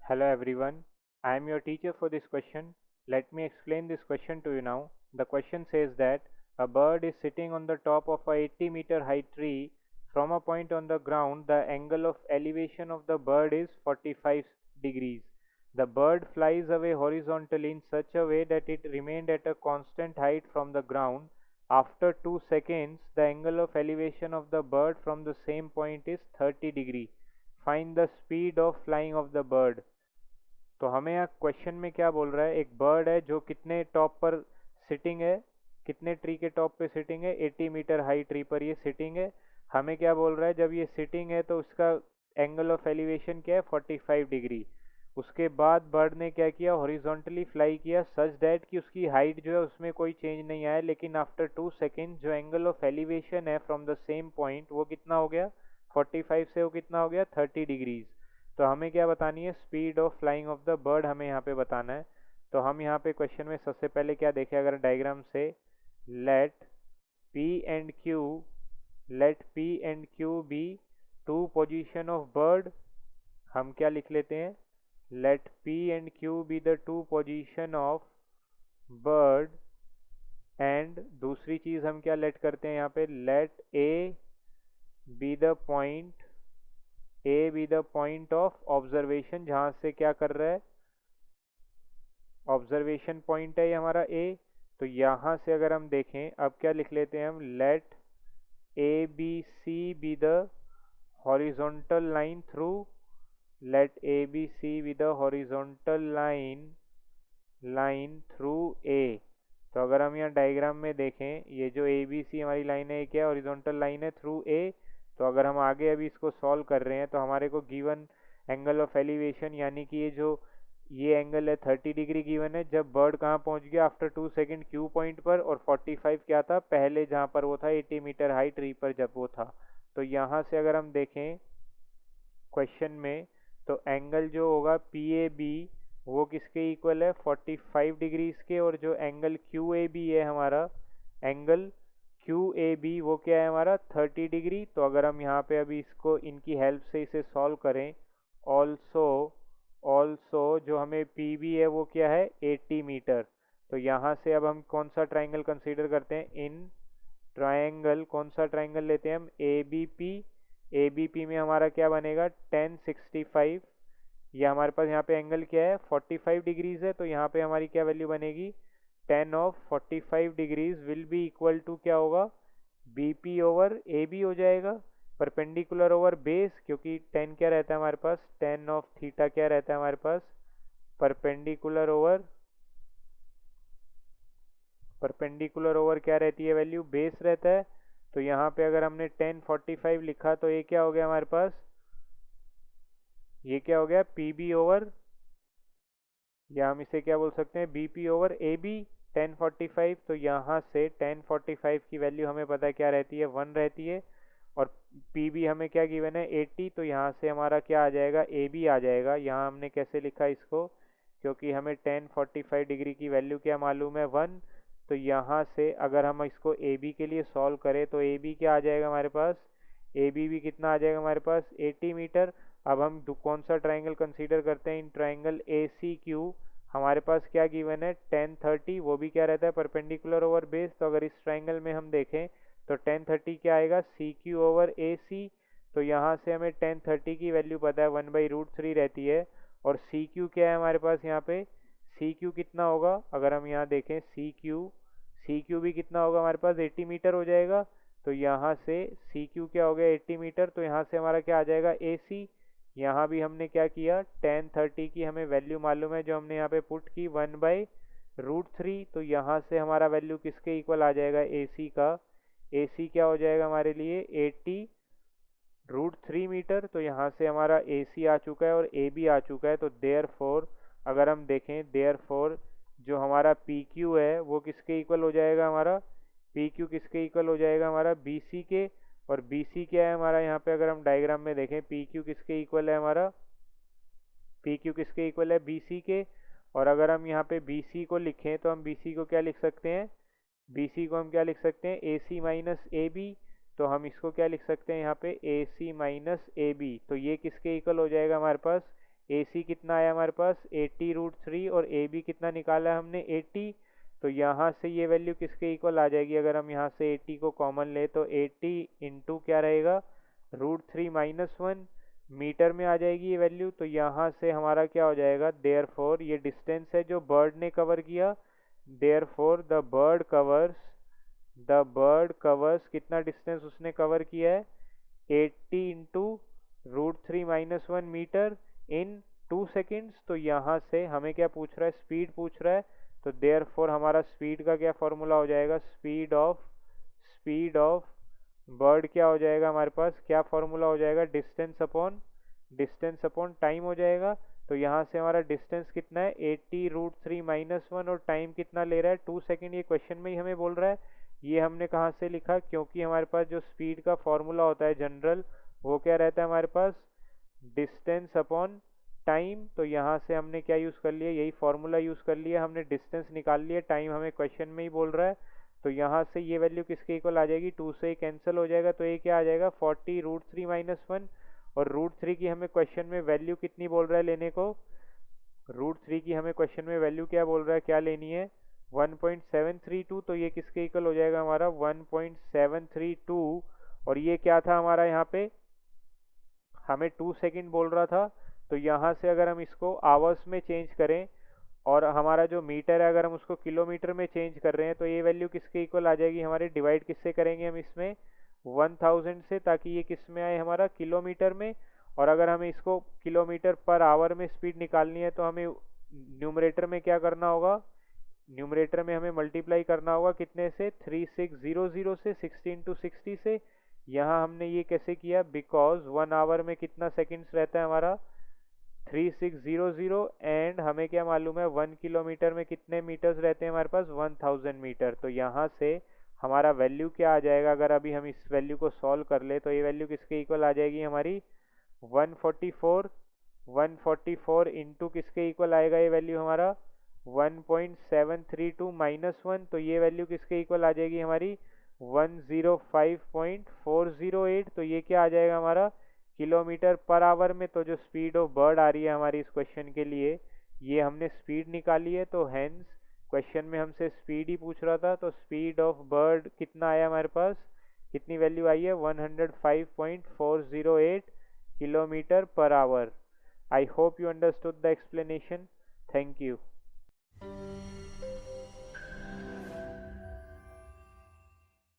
Hello everyone, I am your teacher for this question. Let me explain this question to you now. The question says that a bird is sitting on the top of a 80-meter high tree. From a point on the ground, the angle of elevation of the bird is 45 degrees. The bird flies away horizontally in such a way that it remained at a constant height from the ground. After 2 seconds, the angle of elevation of the bird from the same point is 30 degrees. Find the speed of flying of the bird. तो हमें यहाँ question में क्या बोल रहा है, एक bird है जो कितने टॉप पर सिटिंग है, कितने ट्री के टॉप पे सिटिंग है, 80 मीटर हाई ट्री पर ये सिटिंग है। हमें क्या बोल रहा है, जब ये सिटिंग है तो उसका एंगल ऑफ एलिवेशन क्या है, 45 डिग्री। उसके बाद बर्ड ने क्या किया, हॉरिजॉन्टली फ्लाई किया सच दैट कि उसकी हाइट जो है उसमें कोई चेंज नहीं आया, लेकिन आफ्टर 2 सेकेंड जो एंगल ऑफ एलिवेशन है फ्रॉम द सेम पॉइंट वो कितना हो गया, 45 से वो कितना हो गया, 30 डिग्रीज। तो हमें क्या बतानी है, speed of flying of the bird हमें यहाँ पे बताना है। तो हम यहाँ पे क्वेश्चन में सबसे पहले क्या देखें, अगर डायग्राम से let P and Q let P and Q be two position of bird, हम क्या लिख लेते हैं, let P and Q be the two position of bird. And दूसरी चीज हम क्या लेट करते हैं यहाँ पे, let A B the point, A B the point of observation, जहां से क्या कर रहा है, ऑब्जर्वेशन पॉइंट है ये हमारा ए। तो यहां से अगर हम देखें, अब क्या लिख लेते हैं हम, let A B C B the horizontal line through, let A B C B the horizontal line through A. तो अगर हम यहाँ डायग्राम में देखें, ये जो ए बी सी हमारी लाइन है, क्या हॉरिजॉन्टल लाइन है थ्रू ए। तो अगर हम आगे अभी इसको सॉल्व कर रहे हैं तो हमारे को गिवन एंगल ऑफ एलिवेशन यानी कि ये एंगल है 30 डिग्री गिवन है। जब बर्ड कहाँ पहुंच गया, आफ्टर 2 सेकेंड क्यू पॉइंट पर, और 45 क्या था पहले जहाँ पर वो था 80 मीटर हाई ट्री पर जब वो था। तो यहाँ से अगर हम देखें क्वेश्चन में, तो एंगल जो होगा पी ए बी वो किसके इक्वल है, 45 डिग्रीज के। और जो एंगल क्यू ए बी है हमारा, एंगल क्यू ए बी वो क्या है हमारा, 30 डिग्री। तो अगर हम यहाँ पे अभी इसको इनकी हेल्प से इसे सॉल्व करें, ऑल्सो ऑल्सो जो हमें पी बी है वो क्या है, 80 मीटर। तो यहाँ से अब हम कौन सा ट्राइंगल कंसीडर करते हैं, इन ट्राइंगल कौन सा ट्राइंगल लेते हैं हम, A B P. A B P में हमारा क्या बनेगा, 1065। ये हमारे पास यहाँ पे एंगल क्या है, 45 डिग्रीज है। तो यहाँ पे हमारी क्या वैल्यू बनेगी, 10 of 45 degrees will be equal to क्या होगा, B P over A B हो जाएगा, परपेंडिकुलर ओवर बेस, क्योंकि 10 क्या रहता है हमारे पास, 10 ऑफ थीटा क्या रहता है हमारे पास, परपेंडिकुलर ओवर, परपेंडिकुलर ओवर क्या रहती है वैल्यू, बेस रहता है। तो यहाँ पे अगर हमने 1045 लिखा तो ये क्या हो गया हमारे पास, ये क्या हो गया, पी बी ओवर, या हम इसे क्या बोल सकते हैं, B P over A B 1045। तो यहाँ से 1045 की वैल्यू हमें पता है क्या रहती है, 1 रहती है। और पी बी हमें क्या गिवन है, 80। तो यहाँ से हमारा क्या आ जाएगा, ए बी आ जाएगा। यहाँ हमने कैसे लिखा इसको, क्योंकि हमें 1045 डिग्री की वैल्यू क्या मालूम है, 1। तो यहाँ से अगर हम इसको ए बी के लिए सॉल्व करें तो ए बी क्या आ जाएगा हमारे पास, ए बी भी कितना आ जाएगा हमारे पास, 80 मीटर। अब हम कौन सा ट्राइंगल कंसीडर करते हैं, in triangle A C Q, हमारे पास क्या गिवन है, 1030, वो भी क्या रहता है, परपेंडिकुलर ओवर बेस। तो अगर इस ट्राइंगल में हम देखें तो 1030 क्या आएगा, सी क्यू ओवर ए सी। तो यहाँ से हमें 1030 की वैल्यू पता है, 1/√3 रहती है। और सी क्यू क्या है हमारे पास यहाँ पे, सी क्यू कितना होगा, अगर हम यहाँ देखें सी क्यू भी कितना होगा हमारे पास, 80 मीटर हो जाएगा। तो यहाँ से सी क्यू क्या हो गया, 80 मीटर। तो यहाँ से हमारा क्या आ जाएगा, ए सी। यहाँ भी हमने क्या किया, 1030 की हमें वैल्यू मालूम है जो हमने यहाँ पे पुट की, 1/√3। तो यहाँ से हमारा वैल्यू किसके इक्वल आ जाएगा, ए सी का। ए सी क्या हो जाएगा हमारे लिए, 80√3 मीटर। तो यहाँ से हमारा ए सी आ चुका है और ए बी आ चुका है। तो देयर फोर अगर हम देखें, देयर फोर जो हमारा पी क्यू है वो किसके इक्वल हो जाएगा हमारा, पी क्यू किसके इक्वल हो जाएगा हमारा, बी सी के। और बी सी क्या है हमारा, यहाँ पे अगर हम डायग्राम में देखें, पी क्यू किसके इक्वल है हमारा, पी क्यू किसके इक्वल है, बी सी के। और अगर हम यहाँ पे बी सी को लिखें तो हम बी सी को क्या लिख सकते हैं, बी सी को हम क्या लिख सकते हैं, ए सी माइनस ए बी। तो हम इसको क्या लिख सकते हैं यहाँ पे, ए सी माइनस ए बी। तो ये किसके इक्वल हो जाएगा हमारे पास, AC कितना आया हमारे पास 80√3 और AB कितना निकाला है हमने 80। तो यहाँ से ये वैल्यू किसके इक्वल आ जाएगी, अगर हम यहाँ से 80 को कॉमन ले तो 80 इंटू क्या रहेगा √3 -1 मीटर में आ जाएगी ये वैल्यू। तो यहाँ से हमारा क्या हो जाएगा, देयरफॉर ये डिस्टेंस है जो बर्ड ने कवर किया, देयरफॉर द बर्ड कवर्स कितना डिस्टेंस उसने कवर किया है 80 इंटू √3 - 1 मीटर इन 2 सेकेंड्स। तो यहाँ से हमें क्या पूछ रहा है, स्पीड पूछ रहा है। तो देयरफॉर हमारा स्पीड का क्या फॉर्मूला हो जाएगा, स्पीड ऑफ बर्ड क्या हो जाएगा हमारे पास, क्या फॉर्मूला हो जाएगा, डिस्टेंस अपॉन टाइम हो जाएगा। तो यहाँ से हमारा डिस्टेंस कितना है 80√3 -1 और टाइम कितना ले रहा है 2 सेकेंड, ये क्वेश्चन में ही हमें बोल रहा है। ये हमने कहाँ से लिखा, क्योंकि हमारे पास जो स्पीड का फॉर्मूला होता है जनरल, वो क्या रहता है हमारे पास डिस्टेंस अपॉन टाइम। तो यहाँ से हमने क्या यूज़ कर लिया, यही फॉर्मूला यूज़ कर लिया, हमने डिस्टेंस निकाल लिया, टाइम हमें क्वेश्चन में ही बोल रहा है। तो यहाँ से ये वैल्यू किसके इक्वल आ जाएगी, 2 से कैंसिल हो जाएगा, तो ये क्या आ जाएगा 40√3 -1। और √3 की हमें क्वेश्चन में वैल्यू कितनी बोल रहा है लेने को, √3 की हमें क्वेश्चन में वैल्यू क्या बोल रहा है, क्या लेनी है 1.732। तो ये किसके इक्वल हो जाएगा हमारा 1.732। और ये क्या था हमारा, यहाँ पे हमें 2 सेकेंड बोल रहा था। तो यहाँ से अगर हम इसको आवर्स में चेंज करें और हमारा जो मीटर है अगर हम उसको किलोमीटर में चेंज कर रहे हैं, तो ये वैल्यू किसके इक्वल आ जाएगी हमारे, डिवाइड किससे करेंगे हम इसमें 1000 से, ताकि ये किस में आए हमारा किलोमीटर में। और अगर हमें इसको किलोमीटर पर आवर में स्पीड निकालनी है तो हमें न्यूमरेटर में क्या करना होगा, न्यूमरेटर में हमें मल्टीप्लाई करना होगा कितने से 3600 से 16 से। यहाँ हमने ये कैसे किया, बिकॉज 1 आवर में कितना सेकंड्स रहता है हमारा 3600 एंड हमें क्या मालूम है 1 किलोमीटर में कितने मीटर्स रहते हैं हमारे पास 1000 मीटर। तो यहाँ से हमारा वैल्यू क्या आ जाएगा, अगर अभी हम इस वैल्यू को सॉल्व कर ले तो ये वैल्यू किसके इक्वल आ जाएगी हमारी 144 इंटू किसके इक्वल आएगा ये वैल्यू हमारा 1.732 -1। तो ये वैल्यू किसके इक्वल आ जाएगी हमारी 105.408। तो ये क्या आ जाएगा हमारा किलोमीटर पर आवर में। तो जो स्पीड ऑफ बर्ड आ रही है हमारी इस क्वेश्चन के लिए, ये हमने स्पीड निकाली है। तो हेंस क्वेश्चन में हमसे स्पीड ही पूछ रहा था, तो स्पीड ऑफ बर्ड कितना आया हमारे पास, कितनी वैल्यू आई है 105.408 kilometre per hour. I hope you understood the explanation. Thank you.